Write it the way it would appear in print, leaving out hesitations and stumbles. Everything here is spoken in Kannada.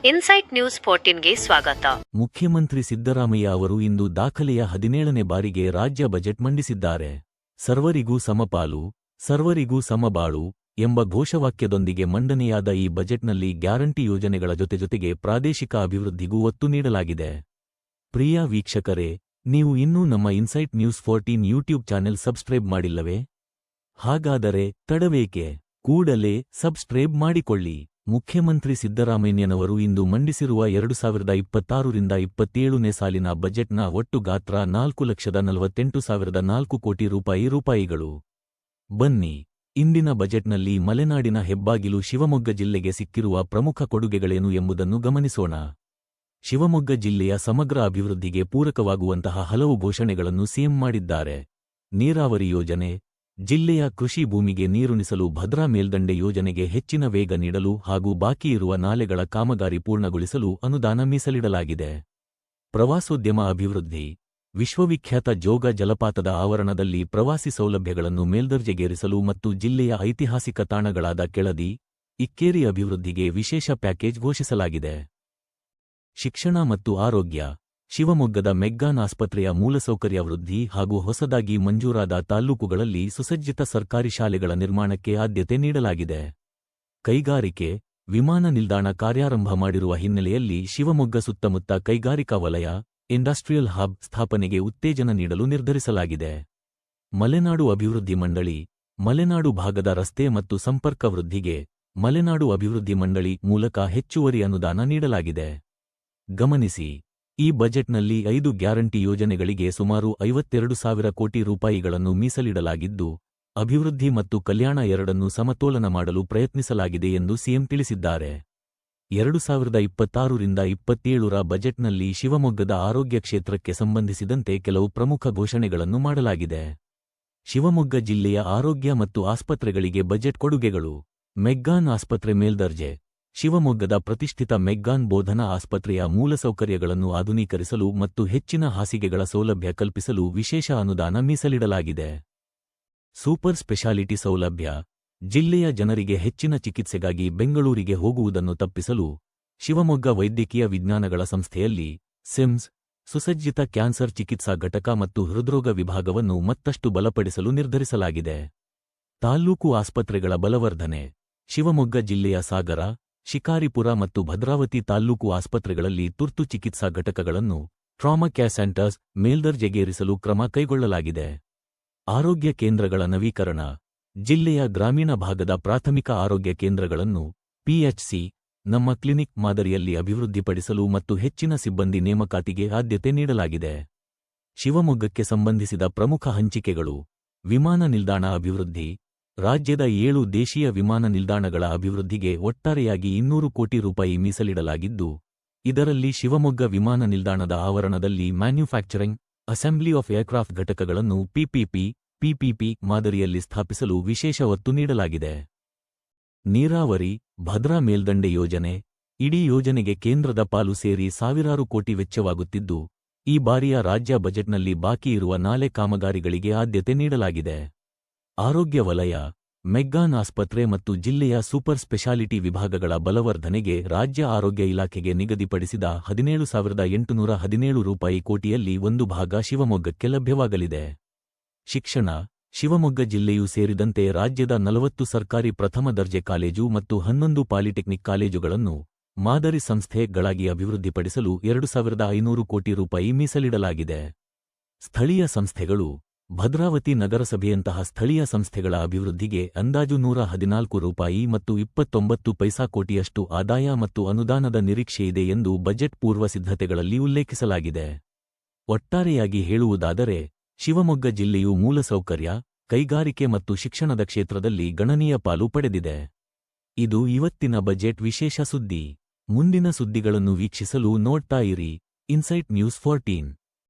ಇನ್ಸೈಟ್ ನ್ಯೂಸ್ 14ಗೆ ಸ್ವಾಗತ. ಮುಖ್ಯಮಂತ್ರಿ ಸಿದ್ದರಾಮಯ್ಯ ಅವರು ಇಂದು ದಾಖಲೆಯ 17ನೇ ಬಾರಿಗೆ ರಾಜ್ಯ ಬಜೆಟ್ ಮಂಡಿಸಿದ್ದಾರೆ. ಸರ್ವರಿಗೂ ಸಮಪಾಲು, ಸರ್ವರಿಗೂ ಸಮಬಾಳು ಎಂಬ ಘೋಷವಾಕ್ಯದೊಂದಿಗೆ ಮಂಡನೆಯಾದ ಈ ಬಜೆಟ್ನಲ್ಲಿ ಗ್ಯಾರಂಟಿ ಯೋಜನೆಗಳ ಜೊತೆಗೆ ಪ್ರಾದೇಶಿಕ ಅಭಿವೃದ್ಧಿಗೂ ಒತ್ತು ನೀಡಲಾಗಿದೆ. ಪ್ರಿಯ ವೀಕ್ಷಕರೇ, ನೀವು ಇನ್ನೂ ನಮ್ಮ insight news 14 YouTube channel subscribe ಮಾಡಿಲ್ಲವೇ? ಹಾಗಾದರೆ ತಡವೇಕೆ? ಕೂಡಲೇ ಸಬ್ಸ್ಕ್ರೈಬ್ ಮಾಡಿಕೊಳ್ಳಿ. ಮುಖ್ಯಮಂತ್ರಿ ಸಿದ್ದರಾಮಯ್ಯನವರು ಇಂದು ಮಂಡಿಸಿರುವ 2026-27ನೇ ಸಾಲಿನ ಬಜೆಟ್ನ ಒಟ್ಟು ಗಾತ್ರ 4,48,004 ಕೋಟಿ ರೂಪಾಯಿಗಳು. ಬನ್ನಿ, ಇಂದಿನ ಬಜೆಟ್ನಲ್ಲಿ ಮಲೆನಾಡಿನ ಹೆಬ್ಬಾಗಿಲು ಶಿವಮೊಗ್ಗ ಜಿಲ್ಲೆಗೆ ಸಿಕ್ಕಿರುವ ಪ್ರಮುಖ ಕೊಡುಗೆಗಳೇನು ಎಂಬುದನ್ನು ಗಮನಿಸೋಣ. ಶಿವಮೊಗ್ಗ ಜಿಲ್ಲೆಯ ಸಮಗ್ರ ಅಭಿವೃದ್ಧಿಗೆ ಪೂರಕವಾಗುವಂತಹ ಹಲವು ಘೋಷಣೆಗಳನ್ನು ಸಿಎಂ ಮಾಡಿದ್ದಾರೆ. ನೀರಾವರಿ ಯೋಜನೆ, ಜಿಲ್ಲೆಯ ಕೃಷಿ ಭೂಮಿಗೆ ನೀರುಣಿಸಲು ಭದ್ರಾ ಮೇಲ್ದಂಡೆ ಯೋಜನೆಗೆ ಹೆಚ್ಚಿನ ವೇಗ ನೀಡಲು ಹಾಗೂ ಬಾಕಿಯಿರುವ ನಾಲೆಗಳ ಕಾಮಗಾರಿ ಪೂರ್ಣಗೊಳಿಸಲು ಅನುದಾನ ಮೀಸಲಿಡಲಾಗಿದೆ. ಪ್ರವಾಸೋದ್ಯಮ ಅಭಿವೃದ್ಧಿ, ವಿಶ್ವವಿಖ್ಯಾತ ಜೋಗ ಜಲಪಾತದ ಆವರಣದಲ್ಲಿ ಪ್ರವಾಸಿ ಸೌಲಭ್ಯಗಳನ್ನು ಮೇಲ್ದರ್ಜೆಗೇರಿಸಲು ಮತ್ತು ಜಿಲ್ಲೆಯ ಐತಿಹಾಸಿಕ ತಾಣಗಳಾದ ಕೆಳದಿ, ಇಕ್ಕೇರಿ ಅಭಿವೃದ್ಧಿಗೆ ವಿಶೇಷ ಪ್ಯಾಕೇಜ್ ಘೋಷಿಸಲಾಗಿದೆ. ಶಿಕ್ಷಣ ಮತ್ತು ಆರೋಗ್ಯ, ಶಿವಮೊಗ್ಗದ ಮೆಗ್ಗಾನ್ ಆಸ್ಪತ್ರೆಯ ಮೂಲಸೌಕರ್ಯ ವೃದ್ಧಿ ಹಾಗೂ ಹೊಸದಾಗಿ ಮಂಜೂರಾದ ತಾಲ್ಲೂಕುಗಳಲ್ಲಿ ಸುಸಜ್ಜಿತ ಸರ್ಕಾರಿ ಶಾಲೆಗಳ ನಿರ್ಮಾಣಕ್ಕೆ ಆದ್ಯತೆ ನೀಡಲಾಗಿದೆ. ಕೈಗಾರಿಕೆ, ವಿಮಾನ ನಿಲ್ದಾಣ ಕಾರ್ಯಾರಂಭ ಮಾಡಿರುವ ಹಿನ್ನೆಲೆಯಲ್ಲಿ ಶಿವಮೊಗ್ಗ ಸುತ್ತಮುತ್ತ ಕೈಗಾರಿಕಾ ವಲಯ, ಇಂಡಸ್ಟ್ರಿಯಲ್ ಹಬ್ ಸ್ಥಾಪನೆಗೆ ಉತ್ತೇಜನ ನೀಡಲು ನಿರ್ಧರಿಸಲಾಗಿದೆ. ಮಲೆನಾಡು ಅಭಿವೃದ್ಧಿ ಮಂಡಳಿ, ಮಲೆನಾಡು ಭಾಗದ ರಸ್ತೆ ಮತ್ತು ಸಂಪರ್ಕ ವೃದ್ಧಿಗೆ ಮಲೆನಾಡು ಅಭಿವೃದ್ಧಿ ಮಂಡಳಿ ಮೂಲಕ ಹೆಚ್ಚುವರಿ ಅನುದಾನ ನೀಡಲಾಗಿದೆ. ಗಮನಿಸಿ, ಈ ಬಜೆಟ್ನಲ್ಲಿ 5 ಗ್ಯಾರಂಟಿ ಯೋಜನೆಗಳಿಗೆ ಸುಮಾರು 52,000 ಕೋಟಿ ರೂಪಾಯಿಗಳನ್ನು ಮೀಸಲಿಡಲಾಗಿದ್ದು, ಅಭಿವೃದ್ಧಿ ಮತ್ತು ಕಲ್ಯಾಣ ಎರಡನ್ನೂ ಸಮತೋಲನ ಮಾಡಲು ಪ್ರಯತ್ನಿಸಲಾಗಿದೆ ಎಂದು ಸಿಎಂ ತಿಳಿಸಿದ್ದಾರೆ. 2026-27ರ ಬಜೆಟ್ನಲ್ಲಿ ಶಿವಮೊಗ್ಗದ ಆರೋಗ್ಯ ಕ್ಷೇತ್ರಕ್ಕೆ ಸಂಬಂಧಿಸಿದಂತೆ ಕೆಲವು ಪ್ರಮುಖ ಘೋಷಣೆಗಳನ್ನು ಮಾಡಲಾಗಿದೆ. ಶಿವಮೊಗ್ಗ ಜಿಲ್ಲೆಯ ಆರೋಗ್ಯ ಮತ್ತು ಆಸ್ಪತ್ರೆಗಳಿಗೆ ಬಜೆಟ್ ಕೊಡುಗೆಗಳು. ಮೆಗ್ಗಾನ್ ಆಸ್ಪತ್ರೆ ಮೇಲ್ದರ್ಜೆ, ಶಿವಮೊಗ್ಗದ ಪ್ರತಿಷ್ಠಿತ ಮೆಗ್ಗಾನ್ ಬೋಧನಾ ಆಸ್ಪತ್ರೆಯ ಮೂಲಸೌಕರ್ಯಗಳನ್ನು ಆಧುನೀಕರಿಸಲು ಮತ್ತು ಹೆಚ್ಚಿನ ಹಾಸಿಗೆಗಳ ಸೌಲಭ್ಯ ಕಲ್ಪಿಸಲು ವಿಶೇಷ ಅನುದಾನ ಮೀಸಲಿಡಲಾಗಿದೆ. ಸೂಪರ್ ಸ್ಪೆಷಾಲಿಟಿ ಸೌಲಭ್ಯ, ಜಿಲ್ಲೆಯ ಜನರಿಗೆ ಹೆಚ್ಚಿನ ಚಿಕಿತ್ಸೆಗಾಗಿ ಬೆಂಗಳೂರಿಗೆ ಹೋಗುವುದನ್ನು ತಪ್ಪಿಸಲು ಶಿವಮೊಗ್ಗ ವೈದ್ಯಕೀಯ ವಿಜ್ಞಾನಗಳ ಸಂಸ್ಥೆಯಲ್ಲಿ ಸಿಮ್ಸ್, ಸುಸಜ್ಜಿತ ಕ್ಯಾನ್ಸರ್ ಚಿಕಿತ್ಸಾ ಘಟಕ ಮತ್ತು ಹೃದ್ರೋಗ ವಿಭಾಗವನ್ನು ಮತ್ತಷ್ಟು ಬಲಪಡಿಸಲು ನಿರ್ಧರಿಸಲಾಗಿದೆ. ತಾಲ್ಲೂಕು ಆಸ್ಪತ್ರೆಗಳ ಬಲವರ್ಧನೆ, ಶಿವಮೊಗ್ಗ ಜಿಲ್ಲೆಯ ಸಾಗರ, ಶಿಕಾರಿಪುರ ಮತ್ತು ಭದ್ರಾವತಿ ತಾಲ್ಲೂಕು ಆಸ್ಪತ್ರೆಗಳಲ್ಲಿ ತುರ್ತು ಚಿಕಿತ್ಸಾ ಘಟಕಗಳನ್ನು ಟ್ರಾಮಾ ಕೇರ್ ಸೆಂಟರ್ಸ್ ಮೇಲ್ದರ್ಜೆಗೇರಿಸಲು ಕ್ರಮ ಕೈಗೊಳ್ಳಲಾಗಿದೆ. ಆರೋಗ್ಯ ಕೇಂದ್ರಗಳ ನವೀಕರಣ, ಜಿಲ್ಲೆಯ ಗ್ರಾಮೀಣ ಭಾಗದ ಪ್ರಾಥಮಿಕ ಆರೋಗ್ಯ ಕೇಂದ್ರಗಳನ್ನು ಪಿಎಚ್ಸಿ ನಮ್ಮ ಕ್ಲಿನಿಕ್ ಮಾದರಿಯಲ್ಲಿ ಅಭಿವೃದ್ಧಿಪಡಿಸಲು ಮತ್ತು ಹೆಚ್ಚಿನ ಸಿಬ್ಬಂದಿ ನೇಮಕಾತಿಗೆ ಆದ್ಯತೆ ನೀಡಲಾಗಿದೆ. ಶಿವಮೊಗ್ಗಕ್ಕೆ ಸಂಬಂಧಿಸಿದ ಪ್ರಮುಖ ಹಂಚಿಕೆಗಳು: ವಿಮಾನ ನಿಲ್ದಾಣ ಅಭಿವೃದ್ಧಿ, ರಾಜ್ಯದ 7 ದೇಶೀಯ ವಿಮಾನ ನಿಲ್ದಾಣಗಳ ಅಭಿವೃದ್ಧಿಗೆ ಒಟ್ಟಾರೆಯಾಗಿ 200 ಕೋಟಿ ರೂಪಾಯಿ ಮೀಸಲಿಡಲಾಗಿದ್ದು, ಇದರಲ್ಲಿ ಶಿವಮೊಗ್ಗ ವಿಮಾನ ನಿಲ್ದಾಣದ ಆವರಣದಲ್ಲಿ ಮ್ಯಾನ್ಯುಫ್ಯಾಕ್ಚರಿಂಗ್, ಅಸೆಂಬ್ಲಿ ಆಫ್ ಏರ್ಕ್ರಾಫ್ಟ್ ಘಟಕಗಳನ್ನು ಪಿಪಿಪಿ ಮಾದರಿಯಲ್ಲಿ ಸ್ಥಾಪಿಸಲು ವಿಶೇಷ ಒತ್ತು ನೀಡಲಾಗಿದೆ. ನೀರಾವರಿ, ಭದ್ರಾ ಮೇಲ್ದಂಡೆ ಯೋಜನೆ, ಇಡೀ ಯೋಜನೆಗೆ ಕೇಂದ್ರದ ಪಾಲು ಸೇರಿ ಸಾವಿರಾರು ಕೋಟಿ ವೆಚ್ಚವಾಗುತ್ತಿದ್ದು, ಈ ಬಾರಿಯ ರಾಜ್ಯ ಬಜೆಟ್ನಲ್ಲಿ ಬಾಕಿಯಿರುವ ನಾಲೆ ಕಾಮಗಾರಿಗಳಿಗೆ ಆದ್ಯತೆ ನೀಡಲಾಗಿದೆ. ಆರೋಗ್ಯ ವಲಯ, ಮೆಗ್ಗಾನ್ ಆಸ್ಪತ್ರೆ ಮತ್ತು ಜಿಲ್ಲೆಯ ಸೂಪರ್ ಸ್ಪೆಷಾಲಿಟಿ ವಿಭಾಗಗಳ ಬಲವರ್ಧನೆಗೆ ರಾಜ್ಯ ಆರೋಗ್ಯ ಇಲಾಖೆಗೆ ನಿಗದಿಪಡಿಸಿದ 17,817 ರೂಪಾಯಿ ಕೋಟಿಯಲ್ಲಿ ಒಂದು ಭಾಗ ಶಿವಮೊಗ್ಗಕ್ಕೆ ಲಭ್ಯವಾಗಲಿದೆ. ಶಿಕ್ಷಣ, ಶಿವಮೊಗ್ಗ ಜಿಲ್ಲೆಯೂ ಸೇರಿದಂತೆ ರಾಜ್ಯದ 40 ಸರ್ಕಾರಿ ಪ್ರಥಮ ದರ್ಜೆ ಕಾಲೇಜು ಮತ್ತು 11 ಪಾಲಿಟೆಕ್ನಿಕ್ ಕಾಲೇಜುಗಳನ್ನು ಮಾದರಿ ಸಂಸ್ಥೆಗಳಾಗಿ ಅಭಿವೃದ್ಧಿಪಡಿಸಲು 2,500 ಕೋಟಿ ರೂಪಾಯಿ ಮೀಸಲಿಡಲಾಗಿದೆ. ಸ್ಥಳೀಯ ಸಂಸ್ಥೆಗಳು, ಭದ್ರಾವತಿ ನಗರಸಭೆಯಂತಹ ಸ್ಥಳೀಯ ಸಂಸ್ಥೆಗಳ ಅಭಿವೃದ್ಧಿಗೆ ಅಂದಾಜು 114 ರೂಪಾಯಿ ಮತ್ತು 29 ಪೈಸಾ ಕೋಟಿಯಷ್ಟು ಆದಾಯ ಮತ್ತು ಅನುದಾನದ ನಿರೀಕ್ಷೆಯಿದೆ ಎಂದು ಬಜೆಟ್ ಪೂರ್ವ ಸಿದ್ಧತೆಗಳಲ್ಲಿ ಉಲ್ಲೇಖಿಸಲಾಗಿದೆ. ಒಟ್ಟಾರೆಯಾಗಿ ಹೇಳುವುದಾದರೆ, ಶಿವಮೊಗ್ಗ ಜಿಲ್ಲೆಯು ಮೂಲಸೌಕರ್ಯ, ಕೈಗಾರಿಕೆ ಮತ್ತು ಶಿಕ್ಷಣದ ಕ್ಷೇತ್ರದಲ್ಲಿ ಗಣನೀಯ ಪಾಲು ಪಡೆದಿದೆ. ಇದು ಇವತ್ತಿನ ಬಜೆಟ್ ವಿಶೇಷ ಸುದ್ದಿ. ಮುಂದಿನ ಸುದ್ದಿಗಳನ್ನು ವೀಕ್ಷಿಸಲು ನೋಡ್ತಾ ಇರಿ ಇನ್ಸೈಟ್ ನ್ಯೂಸ್ 14.